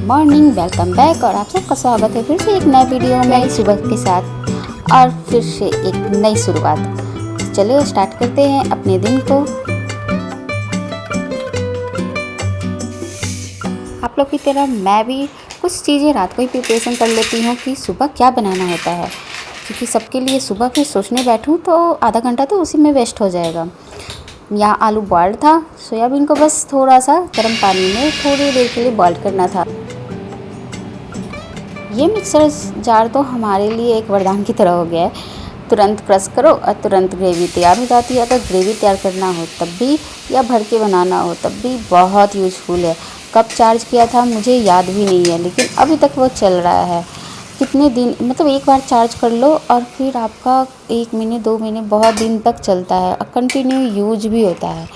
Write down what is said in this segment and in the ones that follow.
Morning, welcome back और आप सबका स्वागत है फिर से एक नए वीडियो में नई सुबह के साथ और फिर से एक नई शुरुआत। चलो स्टार्ट करते हैं अपने दिन को। आप लोग की तरह मैं भी कुछ चीज़ें रात को ही प्रिपरेशन कर लेती हूँ कि सुबह क्या बनाना होता है, क्योंकि सबके लिए सुबह फिर सोचने बैठूँ तो आधा घंटा तो उसी में वेस्ट हो जाएगा। यहाँ आलू बॉइल्ड था, सोयाबीन को बस थोड़ा सा गर्म पानी में थोड़ी देर के लिए बॉइल्ड करना था। ये मिक्सर जार तो हमारे लिए एक वरदान की तरह हो गया है। तुरंत प्रेस करो और तुरंत ग्रेवी तैयार हो जाती है। अगर ग्रेवी तैयार करना हो तब भी या भर के बनाना हो तब भी बहुत यूज़फुल है। कब चार्ज किया था मुझे याद भी नहीं है, लेकिन अभी तक वो चल रहा है। कितने दिन, मतलब एक बार चार्ज कर लो और फिर आपका 1 महीने 2 महीने बहुत दिन तक चलता है और कंटिन्यू यूज भी होता है।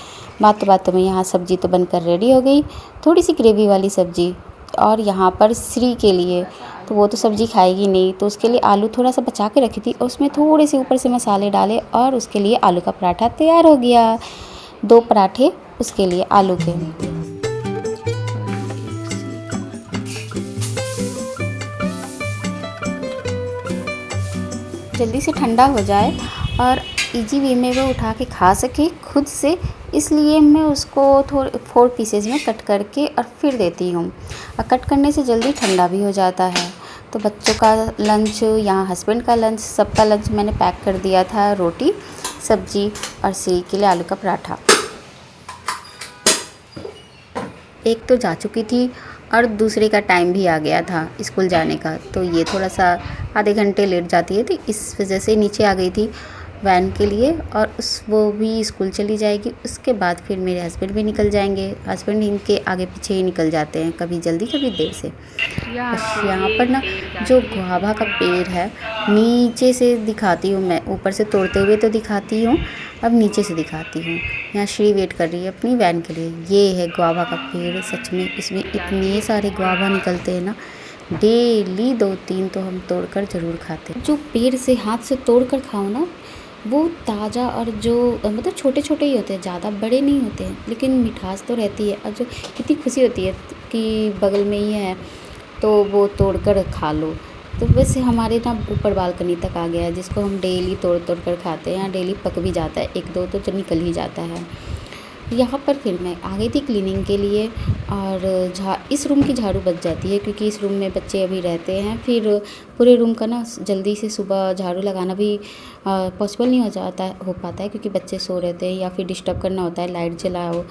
बातों में यहाँ सब्ज़ी तो बनकर रेडी हो गई, थोड़ी सी ग्रेवी वाली सब्ज़ी। और यहाँ पर श्री के लिए तो वो तो सब्ज़ी खाएगी नहीं, तो उसके लिए आलू थोड़ा सा बचा के रखी थी और उसमें थोड़े से ऊपर से मसाले डाले और उसके लिए आलू का पराठा तैयार हो गया। 2 पराठे उसके लिए आलू के। जल्दी से ठंडा हो जाए और इजी वे में वो उठा के खा सके खुद से, इसलिए मैं उसको थोड़े 4 पीसेज में कट करके और फिर देती हूँ। और कट करने से जल्दी ठंडा भी हो जाता है। तो बच्चों का लंच, यहाँ हस्बैंड का लंच, सबका लंच मैंने पैक कर दिया था। रोटी, सब्जी और श्री के लिए आलू का पराठा। एक तो जा चुकी थी और दूसरे का टाइम भी आ गया था स्कूल जाने का, तो ये थोड़ा सा आधे घंटे लेट जाती है, तो इस वजह से नीचे आ गई थी वैन के लिए। और वो भी स्कूल चली जाएगी। उसके बाद फिर मेरे हस्बैंड भी निकल जाएंगे। हस्बैंड इनके आगे पीछे ही निकल जाते हैं, कभी जल्दी कभी देर से। बस यहाँ पर ना जो गुआवा का पेड़ है, नीचे से दिखाती हूँ मैं, ऊपर से तोड़ते हुए तो दिखाती हूँ, अब नीचे से दिखाती हूँ। यहाँ श्री वेट कर रही है अपनी वैन के लिए। ये है गुआवा का पेड़। सच में इसमें इतने सारे गुआवा निकलते हैं ना, डेली 2-3 तो हम तोड़कर ज़रूर खाते हैं। जो पेड़ से हाथ से तोड़ कर खाओ ना, वो ताज़ा और जो मतलब छोटे छोटे ही होते हैं, ज़्यादा बड़े नहीं होते हैं, लेकिन मिठास तो रहती है। और जो कितनी खुशी होती है कि बगल में ही है तो वो तोड़ कर खा लो। तो वैसे हमारे ना ऊपर बालकनी तक आ गया है, जिसको हम डेली तोड़ तोड़ कर खाते हैं। यहाँ डेली पक भी जाता है, 1-2 तो निकल ही जाता है। यहाँ पर फिर मैं आ गई थी क्लीनिंग के लिए और इस रूम की झाड़ू बच जाती है, क्योंकि इस रूम में बच्चे अभी रहते हैं। फिर पूरे रूम का ना जल्दी से सुबह झाड़ू लगाना भी पॉसिबल नहीं हो पाता है, क्योंकि बच्चे सो रहते हैं या फिर डिस्टर्ब करना होता है, लाइट जलाओ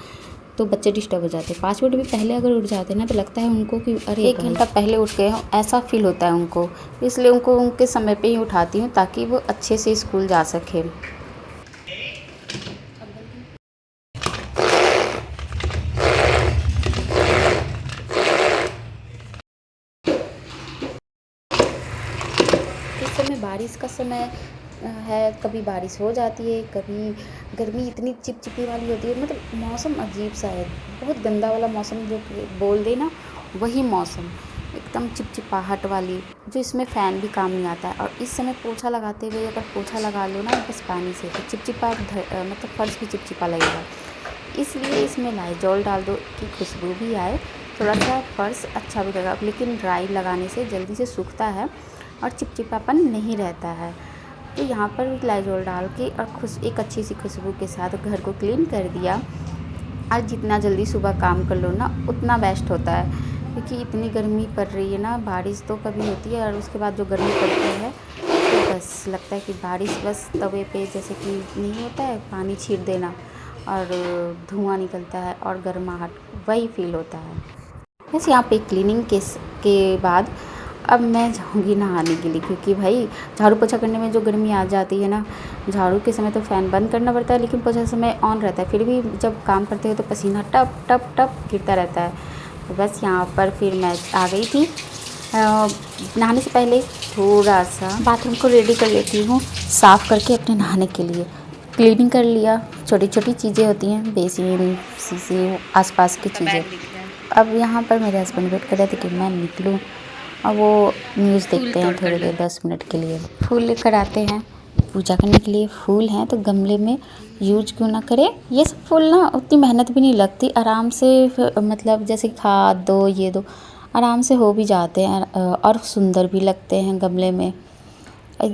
तो बच्चे डिस्टर्ब हो जाते हैं। 5 मिनट भी पहले अगर उठ जाते हैं ना तो लगता है उनको कि अरे 1 घंटा पहले उठ गए हों, ऐसा फील होता है उनको। इसलिए उनको उनके समय पे ही उठाती हूँ ताकि वो अच्छे से स्कूल जा सके। इस समय बारिश का समय है, कभी बारिश हो जाती है, कभी गर्मी इतनी चिपचिपी वाली होती है। मतलब मौसम अजीब सा है, बहुत गंदा वाला मौसम जो बोल दे ना, वही मौसम एकदम चिपचिपाहट वाली, जो इसमें फ़ैन भी काम नहीं आता है। और इस समय पोछा लगाते हुए अगर पोछा लगा लो ना बस पानी से, तो चिपचिपा मतलब फर्श भी चिपचिपा लगेगा। इसलिए इसमें लाइजॉल डाल दो कि खुशबू भी आए, थोड़ा सा फर्श अच्छा भी लगा। लेकिन ड्राई लगाने से जल्दी से सूखता है और चिपचिपापन नहीं रहता है। तो यहाँ पर लाइजॉल डाल के और एक अच्छी सी खुशबू के साथ घर को क्लीन कर दिया। और जितना जल्दी सुबह काम कर लो ना उतना बेस्ट होता है, क्योंकि इतनी गर्मी पड़ रही है ना। बारिश तो कभी होती है और उसके बाद जो गर्मी पड़ती है तो बस लगता है कि बारिश बस तवे पे जैसे कि नहीं होता है, पानी छीट देना और धुआं निकलता है और गर्माहट, वही फील होता है। बस यहाँ पे क्लीनिंग के बाद अब मैं जाऊँगी नहाने के लिए, क्योंकि भाई झाड़ू पोछा करने में जो गर्मी आ जाती है ना, झाड़ू के समय तो फ़ैन बंद करना पड़ता है, लेकिन पोछा समय ऑन रहता है, फिर भी जब काम करते हो तो पसीना टप टप टप गिरता रहता है। तो बस यहाँ पर फिर मैं आ गई थी। नहाने से पहले थोड़ा सा बाथरूम को रेडी कर लेती हूँ, साफ़ करके अपने नहाने के लिए। क्लीनिंग कर लिया, छोटी छोटी चीज़ें होती हैं, बेसिन, शीशे, आसपास की चीज़ें। अब यहाँ पर मेरे हस्बैंड वेट कर रहे थे कि मैं निकलूँ और वो न्यूज़ देखते हैं थोड़ी देर 10 मिनट के लिए। फूल लेकर आते हैं पूजा करने के लिए। फूल हैं तो गमले में यूज क्यों ना करें। ये सब फूल ना उतनी मेहनत भी नहीं लगती, आराम से मतलब जैसे खाद दो, ये दो, आराम से हो भी जाते हैं और सुंदर भी लगते हैं गमले में।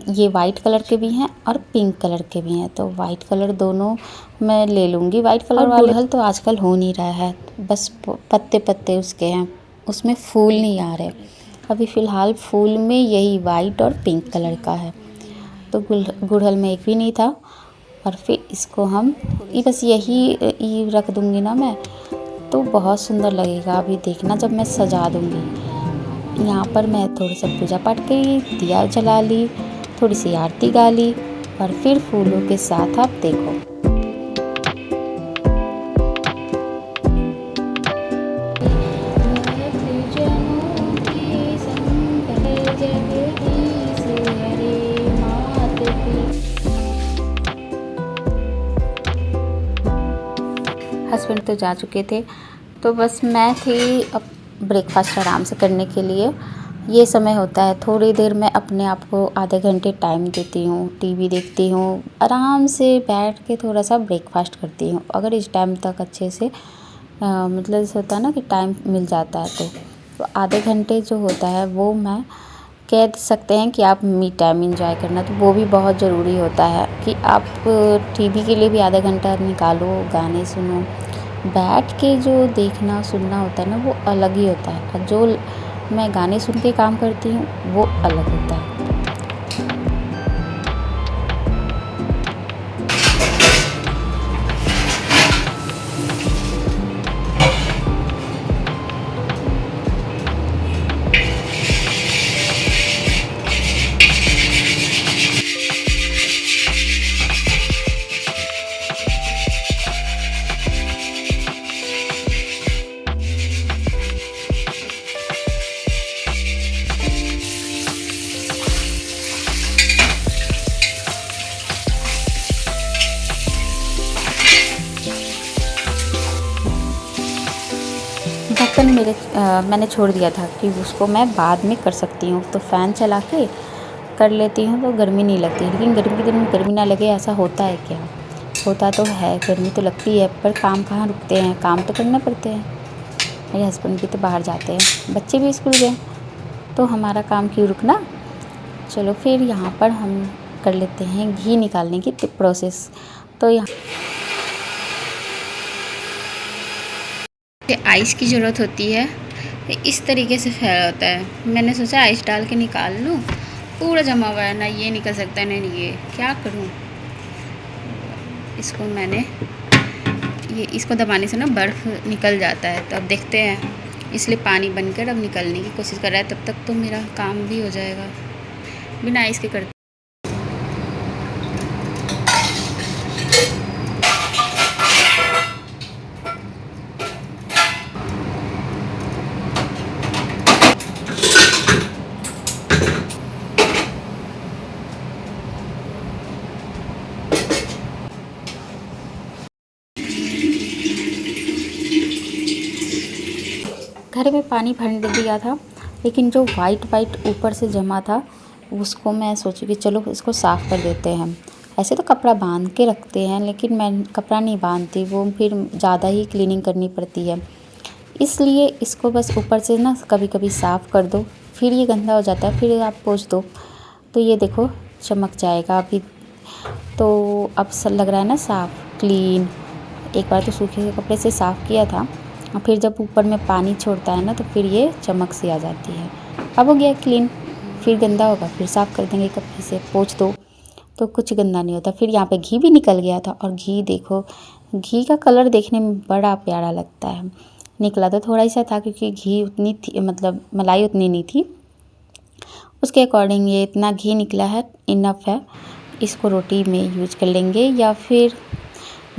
ये वाइट कलर के भी हैं और पिंक कलर के भी हैं, तो वाइट कलर दोनों मैं ले लूँगी। वाइट कलर वाले गुड़हल तो आजकल हो नहीं रहा है, बस पत्ते पत्ते उसके हैं, उसमें फूल नहीं आ रहे। अभी फ़िलहाल फूल में यही वाइट और पिंक कलर का है, तो गुड़हल में एक भी नहीं था। और फिर इसको हम बस यही रख दूँगी ना मैं, तो बहुत सुंदर लगेगा। अभी देखना जब मैं सजा दूँगी। यहाँ पर मैं थोड़ा सा पूजा पाठ की, दिया जला ली, थोड़ी सी आरती गा ली और फिर फूलों के साथ आप देखो। हस्बैंड तो जा चुके थे, तो बस मैं थी अब ब्रेकफास्ट आराम से करने के लिए। ये समय होता है, थोड़ी देर मैं अपने आप को आधे घंटे टाइम देती हूँ, टीवी देखती हूँ, आराम से बैठ के थोड़ा सा ब्रेकफास्ट करती हूँ। अगर इस टाइम तक अच्छे से मतलब जैसे होता है ना कि टाइम मिल जाता है, तो आधे घंटे जो होता है वो मैं कह सकते हैं कि आप मी टाइम एंजॉय करना, तो वो भी बहुत ज़रूरी होता है कि आप टीवी के लिए भी आधा घंटा निकालो, गाने सुनो। बैठ के जो देखना सुनना होता है ना, वो अलग ही होता है, और जो मैं गाने सुन के काम करती हूँ वो अलग होता है। ढक्कन मैंने छोड़ दिया था कि उसको मैं बाद में कर सकती हूँ, तो फ़ैन चला के कर लेती हूँ तो गर्मी नहीं लगती। लेकिन गर्मी के दिन में गर्मी ना लगे ऐसा होता है क्या? होता तो है, गर्मी तो लगती है, पर काम कहाँ रुकते हैं, काम तो करने पड़ते हैं। मेरे हस्बैंड भी तो बाहर जाते हैं, बच्चे भी स्कूल गए, तो हमारा काम क्यों रुकना। चलो फिर यहाँ पर हम कर लेते हैं घी निकालने की प्रोसेस। तो यहाँ आइस की ज़रूरत होती है, इस तरीके से फैला होता है। मैंने सोचा आइस डाल के निकाल लूँ, पूरा जमा हुआ है, ना ये निकल सकता है ना ये, क्या करूँ। इसको मैंने इसको दबाने से ना बर्फ़ निकल जाता है, तो अब देखते हैं, इसलिए पानी बनकर अब निकलने की कोशिश कर रहा है। तब तक तो मेरा काम भी हो जाएगा बिना आइस के करते। घर में पानी भर दिया था, लेकिन जो वाइट ऊपर से जमा था उसको मैं सोची कि चलो इसको साफ़ कर देते हैं। ऐसे तो कपड़ा बांध के रखते हैं, लेकिन मैं कपड़ा नहीं बांधती, वो फिर ज़्यादा ही क्लीनिंग करनी पड़ती है। इसलिए इसको बस ऊपर से ना कभी कभी साफ़ कर दो, फिर ये गंदा हो जाता है, फिर आप पोंछ दो तो ये देखो चमक जाएगा। अभी तो अब लग रहा है ना साफ़, क्लीन। एक बार तो सूखे कपड़े से साफ़ किया था, और फिर जब ऊपर में पानी छोड़ता है ना, तो फिर ये चमक सी आ जाती है। अब हो गया क्लीन, फिर गंदा होगा फिर साफ़ कर देंगे कपड़े से, पोंछ दो तो कुछ गंदा नहीं होता। फिर यहाँ पे घी भी निकल गया था, और घी देखो, घी का कलर देखने में बड़ा प्यारा लगता है। निकला तो थोड़ा सा था, क्योंकि घी उतनी थी, मतलब मलाई उतनी नहीं थी, उसके अकॉर्डिंग ये इतना घी निकला है, इनफ है। इसको रोटी में यूज कर लेंगे, या फिर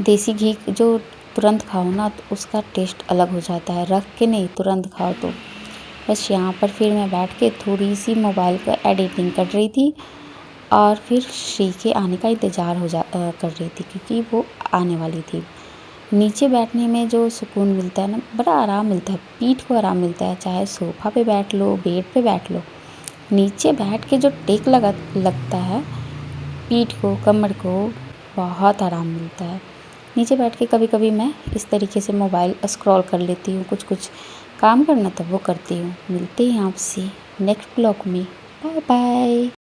देसी घी जो तुरंत खाओ ना तो उसका टेस्ट अलग हो जाता है, रख के नहीं, तुरंत खाओ तो। बस यहाँ पर फिर मैं बैठ के थोड़ी सी मोबाइल पर एडिटिंग कर रही थी, और फिर श्री के आने का इंतज़ार कर रही थी, क्योंकि वो आने वाली थी। नीचे बैठने में जो सुकून मिलता है ना, बड़ा आराम मिलता है, पीठ को आराम मिलता है, चाहे सोफ़ा पे बैठ लो, बेड पे बैठ लो, नीचे बैठ के जो टेक लगता है पीठ को, कमर को, बहुत आराम मिलता है। नीचे बैठ के कभी कभी मैं इस तरीके से मोबाइल स्क्रॉल कर लेती हूँ, कुछ काम करना था वो करती हूँ। मिलते हैं आपसे नेक्स्ट ब्लॉग में। Bye bye.